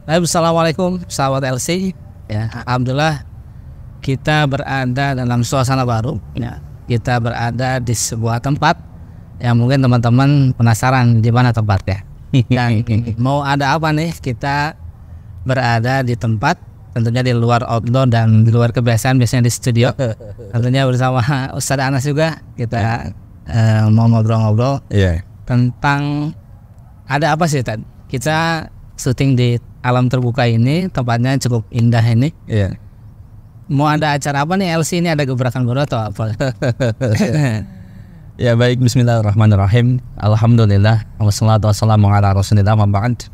Assalamualaikum sahabat LC. Ya, alhamdulillah kita berada dalam suasana baru. Ya, kita berada di sebuah tempat yang mungkin teman-teman penasaran di mana tempatnya. Dan mau ada apa nih? Kita berada di tempat tentunya di luar outdoor dan di luar kebiasaan biasanya di studio. Tentunya bersama Ustadz Anas juga kita mau ngobrol-ngobrol tentang ada apa sih Tad? Kita syuting di alam terbuka ini, tempatnya cukup indah ini. Mau ada acara apa nih LC ini, ada gebrakan baru atau apa? Ya baik, bismillahirrahmanirrahim. Alhamdulillah, wassalatu wassalamu ala rasulillah, ma ba'd.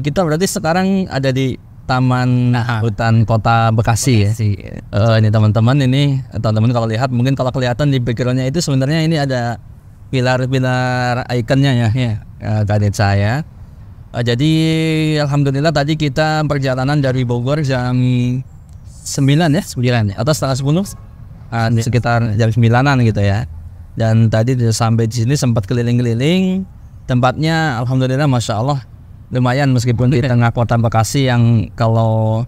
Kita berarti sekarang ada di Taman Hutan Kota Bekasi ya. Ini teman-teman, teman-teman kalau lihat, mungkin kalau kelihatan di backgroundnya itu sebenarnya ini ada pilar-pilar ikonnya ya. Kadet saya. Jadi alhamdulillah tadi kita perjalanan dari Bogor jam 9 ya, atau setengah 10, sekitar jam 9-an gitu ya. Dan tadi sampai di sini sempat keliling-keliling. Tempatnya alhamdulillah masya Allah lumayan, meskipun di tengah kota Bekasi yang kalau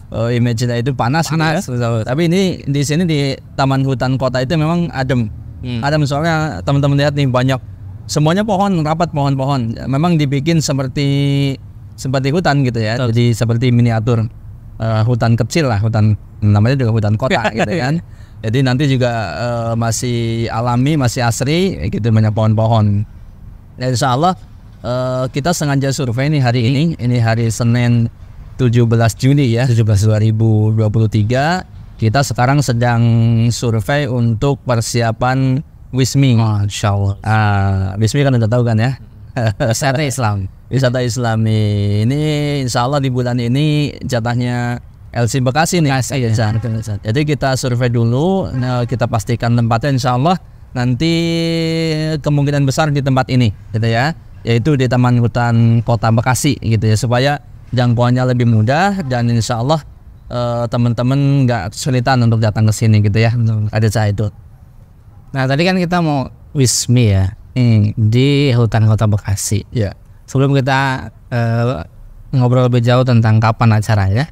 image-nya itu panas. Ya. Tapi ini di sini di Taman Hutan Kota itu memang adem. Adem soalnya teman-teman lihat nih, banyak semuanya pohon, rapat pohon-pohon. Memang dibikin seperti hutan gitu ya. Jadi seperti miniatur hutan kecil lah, hutan namanya juga hutan kota gitu kan. Jadi nanti juga masih alami, masih asri gitu, banyak pohon-pohon. Dan insya Allah kita sengaja survei nih hari ini hari Senin 17 Juni ya, 2023. Kita sekarang sedang survei untuk persiapan Wismi. Masya Allah. Wismi kan udah tahu kan ya. Wisata Islami. Ini insya Allah di bulan ini jatahnya LC Bekasi nih. Jadi kita survei dulu, kita pastikan tempatnya, insya Allah nanti kemungkinan besar di tempat ini gitu ya, yaitu di Taman Hutan Kota Bekasi gitu ya, supaya jangkauannya lebih mudah dan insya Allah teman-teman nggak kesulitan untuk datang ke sini gitu ya. Ada saya itu. Nah tadi kan kita mau Wismi ya, di Hutan Kota Bekasi. Ya. Sebelum kita ngobrol lebih jauh tentang kapan acaranya,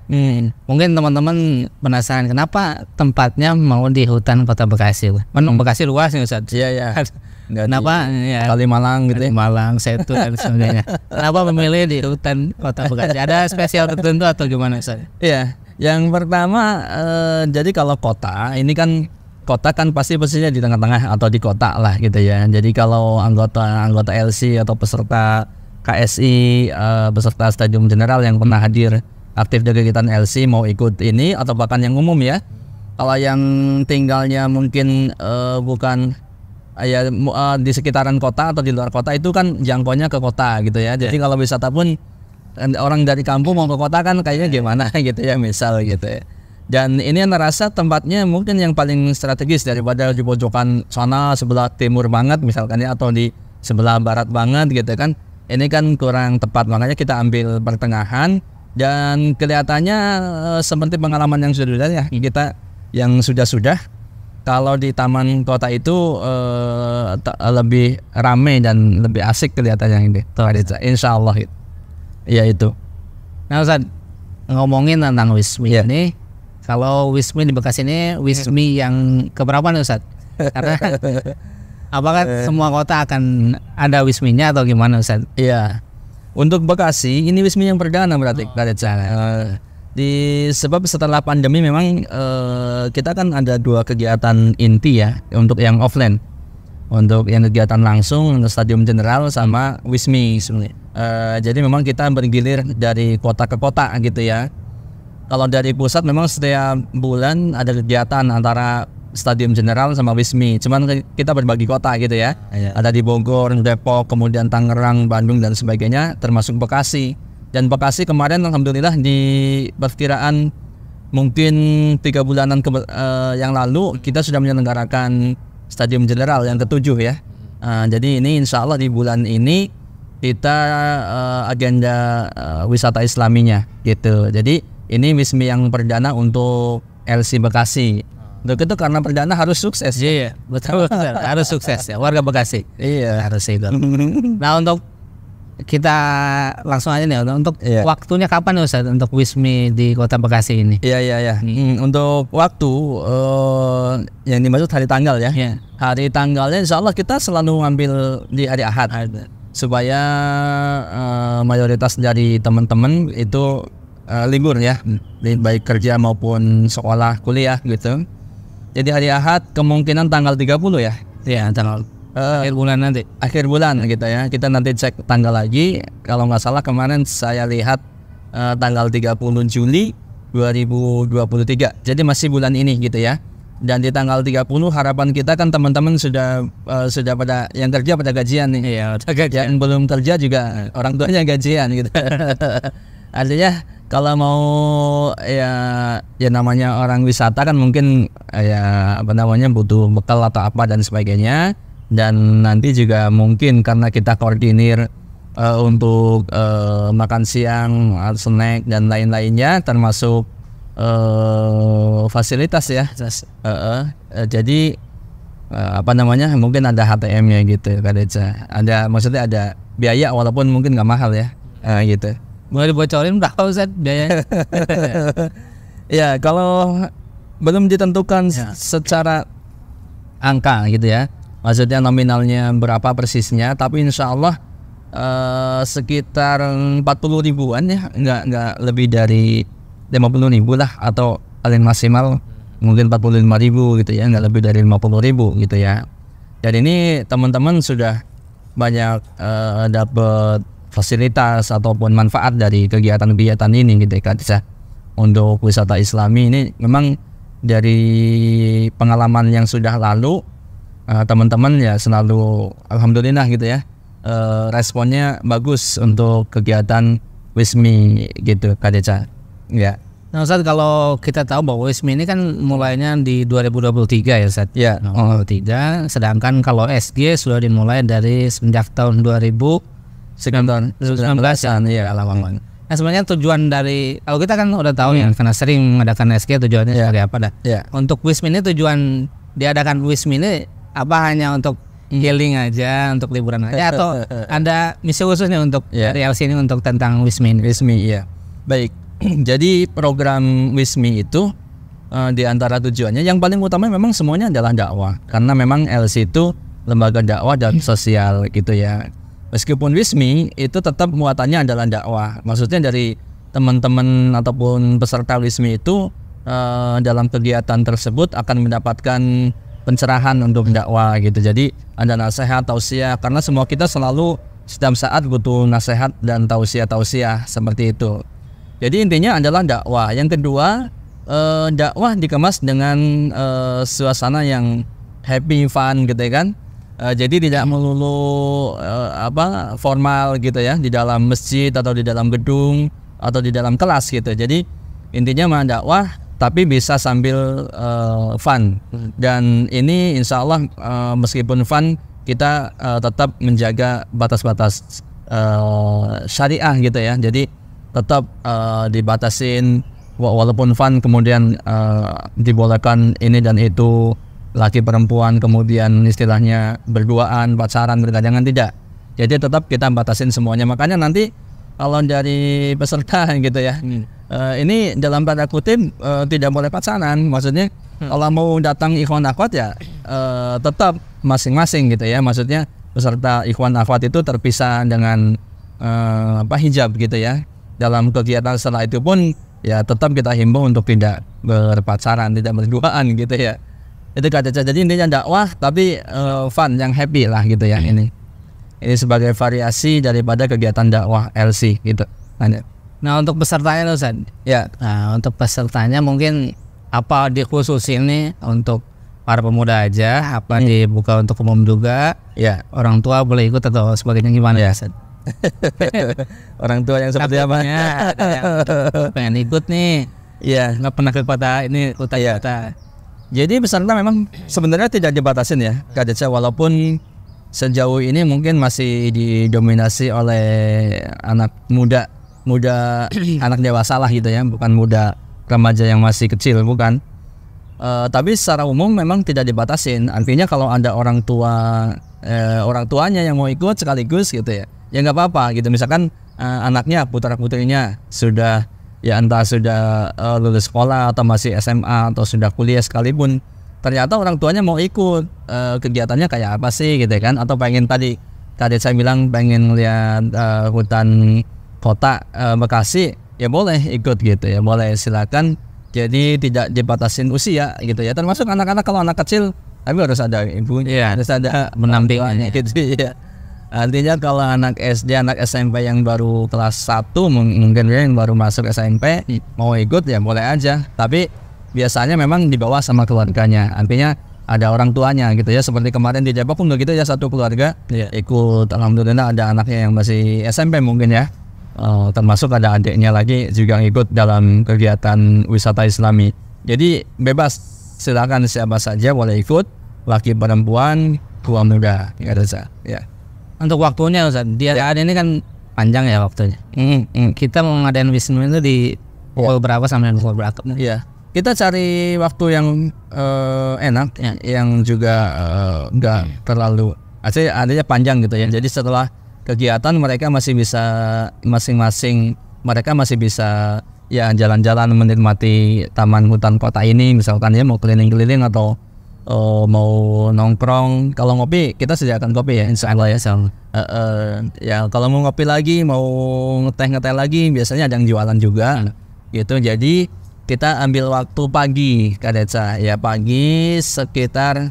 mungkin teman-teman penasaran kenapa tempatnya mau di Hutan Kota Bekasi. Bekasi luas nih Ustaz. Iya. Kenapa ya, Kalimalang gitu ya? Kalimalang, Setu dan sebagainya. Kenapa memilih di Hutan Kota Bekasi? Ada spesial tertentu atau gimana Ustaz? Iya. Yang pertama, jadi kalau kota ini kan, kota kan pastinya di tengah-tengah atau di kota lah gitu ya. Jadi kalau anggota LC atau peserta KSI, beserta Stadium General yang pernah hadir aktif dari kegiatan LC mau ikut ini, atau bahkan yang umum ya. Kalau yang tinggalnya mungkin bukan di sekitaran kota atau di luar kota, itu kan jangkauannya ke kota gitu ya. Jadi kalau wisata pun orang dari kampung mau ke kota kan kayaknya gimana gitu ya, misal gitu ya. Dan ini yang ngerasa tempatnya mungkin yang paling strategis daripada di pojokan sana sebelah timur banget misalkan ya, atau di sebelah barat banget gitu kan. Ini kan kurang tepat, makanya kita ambil pertengahan. Dan kelihatannya seperti pengalaman yang sudah ya, kita yang sudah kalau di taman kota itu lebih ramai dan lebih asik kelihatannya ini. Insya Allah ya itu. Nah Ustaz, ngomongin tentang Wismi ini, kalau Wismi di Bekasi ini Wismi yang keberapa nih Ustaz? Karena apakah semua kota akan ada Wisminya atau gimana Ustaz? Iya. Untuk Bekasi ini Wismi yang perdana berarti. Sebab setelah pandemi memang kita kan ada dua kegiatan inti ya untuk yang offline. Untuk yang kegiatan langsung Stadium General sama Wismi sebenarnya. Jadi memang kita bergilir dari kota ke kota gitu ya. Kalau dari pusat memang setiap bulan ada kegiatan antara Stadium General sama Wismi. Cuman kita berbagi kota gitu ya. Ada di Bogor, Depok, kemudian Tangerang, Bandung dan sebagainya, termasuk Bekasi. Dan Bekasi kemarin alhamdulillah di perkiraan mungkin 3 bulanan yang lalu kita sudah menyelenggarakan Stadium General yang ke-7 ya. Jadi ini insya Allah di bulan ini kita agenda wisata Islaminya gitu. Jadi ini Wismi yang perdana untuk LC Bekasi. Untuk itu karena perdana harus sukses. Iya, betul. Harus sukses ya warga Bekasi. Iya, harus itu. Nah untuk kita langsung aja nih untuk waktunya kapan Ustaz untuk Wismi di Kota Bekasi ini? Iya. Untuk waktu yang dimaksud hari tanggal ya. Hari tanggalnya insya Allah kita selalu ngambil di hari Ahad supaya mayoritas dari teman-teman itu libur ya, baik kerja maupun sekolah kuliah gitu. Jadi hari Ahad kemungkinan tanggal 30 ya. Iya, tanggal akhir bulan nanti. Akhir bulan gitu ya. Kita nanti cek tanggal lagi. Kalau nggak salah kemarin saya lihat tanggal 30 Juli 2023. Jadi masih bulan ini gitu ya. Dan di tanggal 30 harapan kita kan teman-teman sudah pada yang kerja pada gajian nih. Iya, udah gajian. Yang belum kerja juga orang tuanya gajian gitu. Artinya kalau mau ya namanya orang wisata kan mungkin ya butuh bekal atau apa dan sebagainya. Dan nanti juga mungkin karena kita koordinir untuk makan siang, snack dan lain-lainnya termasuk fasilitas ya. Jadi mungkin ada HTM-nya gitu Kak Deca. Maksudnya ada biaya walaupun mungkin nggak mahal ya, gitu. Boleh dibocorin berapa Ustaz biaya? Ya kalau belum ditentukan secara angka gitu ya. Maksudnya nominalnya berapa persisnya, tapi insya Allah sekitar 40 ribuan ya, nggak lebih dari 50 ribu lah, atau paling maksimal mungkin 45 ribu gitu ya, nggak lebih dari 50 ribu gitu ya. Dan ini teman-teman sudah banyak dapat fasilitas ataupun manfaat dari kegiatan-kegiatan ini gitu ya. Untuk wisata Islami ini memang dari pengalaman yang sudah lalu, teman-teman ya selalu alhamdulillah gitu ya, responnya bagus untuk kegiatan Wismi gitu Kak Deca. Ya. Nah Ustaz, kalau kita tahu bahwa Wismi ini kan mulainya di 2023 ya Ustaz. Ya. 2023, sedangkan kalau SG sudah dimulai dari semenjak tahun 2019 ya lama. Nah sebenarnya tujuan dari, kalau kita kan udah tahu ya karena sering mengadakan SG tujuannya sebagai apa dah. Untuk Wismi ini tujuan diadakan Wismi ini apa, hanya untuk healing aja, untuk liburan aja, atau ada misi khusus nih untuk dari LC ini untuk tentang Wismi ini? Wismi ya. Baik. Jadi program Wismi itu di antara tujuannya yang paling utama memang semuanya adalah dakwah, karena memang LC itu lembaga dakwah dan sosial gitu ya. Meskipun Wismi itu tetap muatannya adalah dakwah. Maksudnya dari teman-teman ataupun peserta Wismi itu dalam kegiatan tersebut akan mendapatkan pencerahan untuk dakwah gitu. Jadi ada nasihat, tausiah, karena semua kita selalu setiap saat butuh nasihat dan tausiah seperti itu. Jadi intinya adalah dakwah. Yang kedua, dakwah dikemas dengan suasana yang happy, fun gitu kan. Jadi tidak melulu formal gitu ya, di dalam masjid atau di dalam gedung atau di dalam kelas gitu. Jadi intinya dakwah tapi bisa sambil fun. Dan ini insya Allah meskipun fun, kita tetap menjaga batas-batas syariah gitu ya. Jadi tetap dibatasin, walaupun fun kemudian dibolehkan ini dan itu, laki perempuan kemudian istilahnya berduaan, pacaran, bergandengan, tidak. Jadi tetap kita batasin semuanya. Makanya nanti kalau dari peserta gitu ya, ini dalam tanda kutip tidak boleh pacaran. Maksudnya kalau mau datang ikhwan akhwat ya tetap masing-masing gitu ya. Maksudnya peserta ikhwan akhwat itu terpisah dengan hijab gitu ya. Dalam kegiatan setelah itu pun ya tetap kita himbau untuk tidak berpacaran, tidak berduaan gitu ya. Itu kata. Jadi intinya dakwah tapi fun, yang happy lah gitu ya. Ini sebagai variasi daripada kegiatan dakwah LC gitu. Nah untuk pesertanya Ustaz, ya. Nah untuk pesertanya mungkin apa dikhususin nih untuk para pemuda aja, apa dibuka untuk umum juga? Ya. Orang tua boleh ikut atau sebagainya gimana ya Ustaz? Orang tua yang seperti apa? Ada yang pengen ikut nih, ya nggak pernah ke kota ini, kota. Jadi peserta memang sebenarnya tidak dibatasin ya, Kak Deca, walaupun sejauh ini mungkin masih didominasi oleh anak muda anak dewasa lah gitu ya, bukan muda remaja yang masih kecil, bukan. Tapi secara umum memang tidak dibatasin. Artinya kalau ada orang tuanya yang mau ikut sekaligus gitu ya, ya nggak apa-apa gitu. Misalkan anaknya putra putrinya sudah ya entah sudah lulus sekolah atau masih SMA atau sudah kuliah sekalipun, ternyata orang tuanya mau ikut kegiatannya kayak apa sih gitu kan, atau pengen tadi saya bilang pengen lihat hutan kota Bekasi, ya boleh ikut gitu ya, boleh silakan. Jadi tidak dibatasin usia gitu ya, termasuk anak-anak. Kalau anak kecil tapi harus ada ibunya, harus ada mendampinginya gitu ya. Artinya kalau anak SD, anak SMP yang baru kelas 1 mungkin yang baru masuk SMP mau ikut ya boleh aja, tapi biasanya memang dibawa sama keluarganya, artinya ada orang tuanya gitu ya. Seperti kemarin di Depok pun begitu ya, satu keluarga ikut. Alhamdulillah ada anaknya yang masih SMP mungkin ya. Termasuk ada adiknya lagi juga ikut dalam kegiatan wisata Islami. Jadi bebas, silakan siapa saja boleh ikut, laki perempuan, tua muda, ya. Untuk waktunya Ustaz, saat ini kan panjang ya waktunya. Kita mau ngadain wisnu itu di pukul berapa sampai pukul berapa? Iya. Kita cari waktu yang enak, yang juga enggak terlalu adanya panjang gitu ya. Jadi setelah kegiatan mereka masih bisa masing-masing, mereka masih bisa ya jalan-jalan menikmati taman hutan kota ini, misalkan ya mau keliling-keliling atau mau nongkrong. Kalau ngopi kita sediakan kopi ya, insya Allah ya. Ya kalau mau ngopi lagi, mau ngeteh lagi, biasanya ada yang jualan juga gitu. Jadi kita ambil waktu pagi Kak Deca ya, pagi sekitar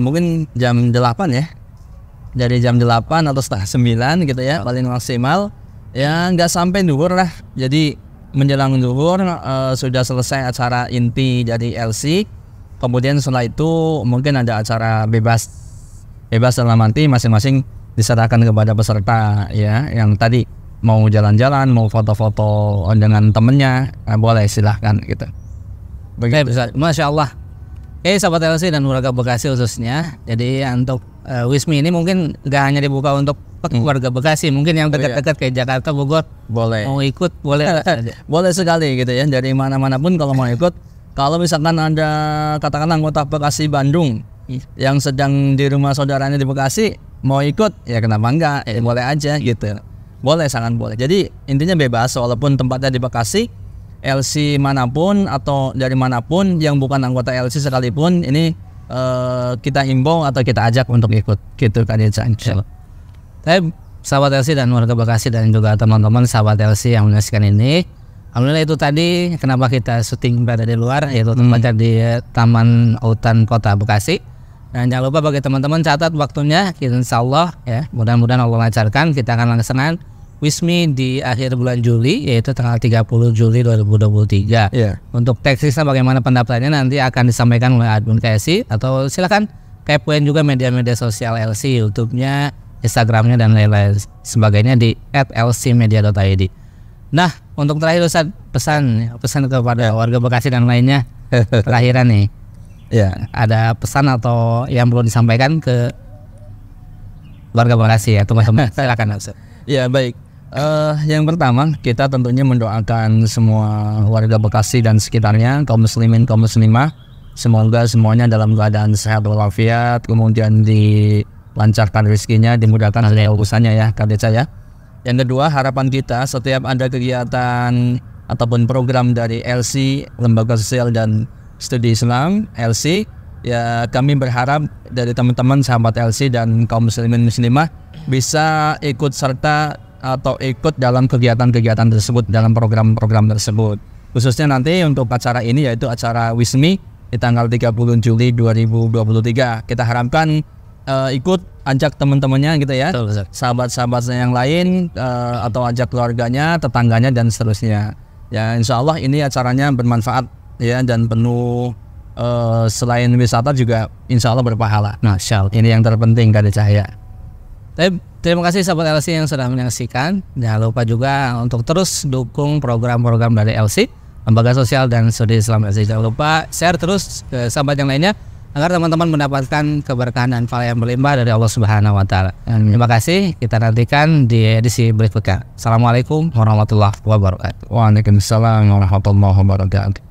mungkin jam 8 ya. Dari jam 8 atau setengah 9 gitu ya, paling maksimal ya, nggak sampai zuhur lah. Jadi menjelang zuhur sudah selesai acara inti dari LC. Kemudian setelah itu mungkin ada acara bebas dalam arti masing-masing diserahkan kepada peserta ya, yang tadi mau jalan-jalan, mau foto-foto dengan temennya, boleh silahkan gitu. Begitu. Masya Allah. Sahabat LC dan warga Bekasi khususnya. Jadi untuk Wismi ini mungkin gak hanya dibuka untuk warga Bekasi, mungkin yang dekat-dekat kayak Jakarta, Bogor, boleh. Mau ikut boleh. Boleh sekali gitu ya, dari mana-mana pun kalau mau ikut. Kalau misalkan ada katakanlah anggota Bekasi Bandung yang sedang di rumah saudaranya di Bekasi mau ikut, ya kenapa enggak? Boleh aja gitu. Boleh, sangat boleh. Jadi intinya bebas, walaupun tempatnya di Bekasi, LC manapun atau dari manapun yang bukan anggota LC sekalipun, ini kita himbau atau kita ajak untuk ikut gitu kan ya. Tapi sahabat LC dan warga Bekasi dan juga teman-teman sahabat LC yang menyaksikan ini, alhamdulillah itu tadi kenapa kita syuting berada di luar, yaitu tempatnya di Taman Hutan Kota Bekasi. Dan jangan lupa bagi teman-teman catat waktunya, insya Allah ya, mudah-mudahan Allah lancarkan. Kita akan laksanakan Wismi di akhir bulan Juli, yaitu tanggal 30 Juli 2023. Untuk tekstisnya bagaimana pendaftarannya nanti akan disampaikan oleh admin KSI, atau silakan kepoin juga media-media sosial LC, YouTube-nya, Instagram-nya dan lain-lain sebagainya di @lcmedia.id. Nah, untuk terakhir Ustaz, pesan kepada warga Bekasi dan lainnya, terakhiran nih. Ya, ada pesan atau yang perlu disampaikan ke warga Bekasi ya, teman-teman. Silakan Ustaz. Ya, baik. Yang pertama, kita tentunya mendoakan semua warga Bekasi dan sekitarnya, kaum muslimin, kaum muslimah, semoga semuanya dalam keadaan sehat walafiat, kemudian dilancarkan rezekinya, dimudahkan segala urusannya ya, Kak Deca ya. Yang kedua, harapan kita setiap ada kegiatan ataupun program dari LC, Lembaga Sosial dan Studi Islam LC, ya kami berharap dari teman-teman sahabat LC dan kaum muslimin muslimah bisa ikut serta atau ikut dalam kegiatan-kegiatan tersebut, dalam program-program tersebut. Khususnya nanti untuk acara ini, yaitu acara Wismi di tanggal 30 Juli 2023. Kita harapkan ikut, ajak teman-temannya gitu ya, sahabat-sahabatnya yang lain, atau ajak keluarganya, tetangganya dan seterusnya. Ya, insya Allah ini acaranya bermanfaat ya, dan penuh selain wisata juga insya Allah berpahala. Masya Allah. Ini yang terpenting Kak Cahaya. Terima kasih sahabat LC yang sudah menyaksikan. Jangan lupa juga untuk terus dukung program-program dari LC, Lembaga Sosial dan Studi Islam LC. Jangan lupa share terus ke sahabat yang lainnya agar teman-teman mendapatkan keberkahan dan pahala yang berlimpah dari Allah Subhanahu wa taala. Terima kasih. Kita nantikan di edisi berikutnya. Assalamualaikum warahmatullahi wabarakatuh. Waalaikumsalam warahmatullahi wabarakatuh.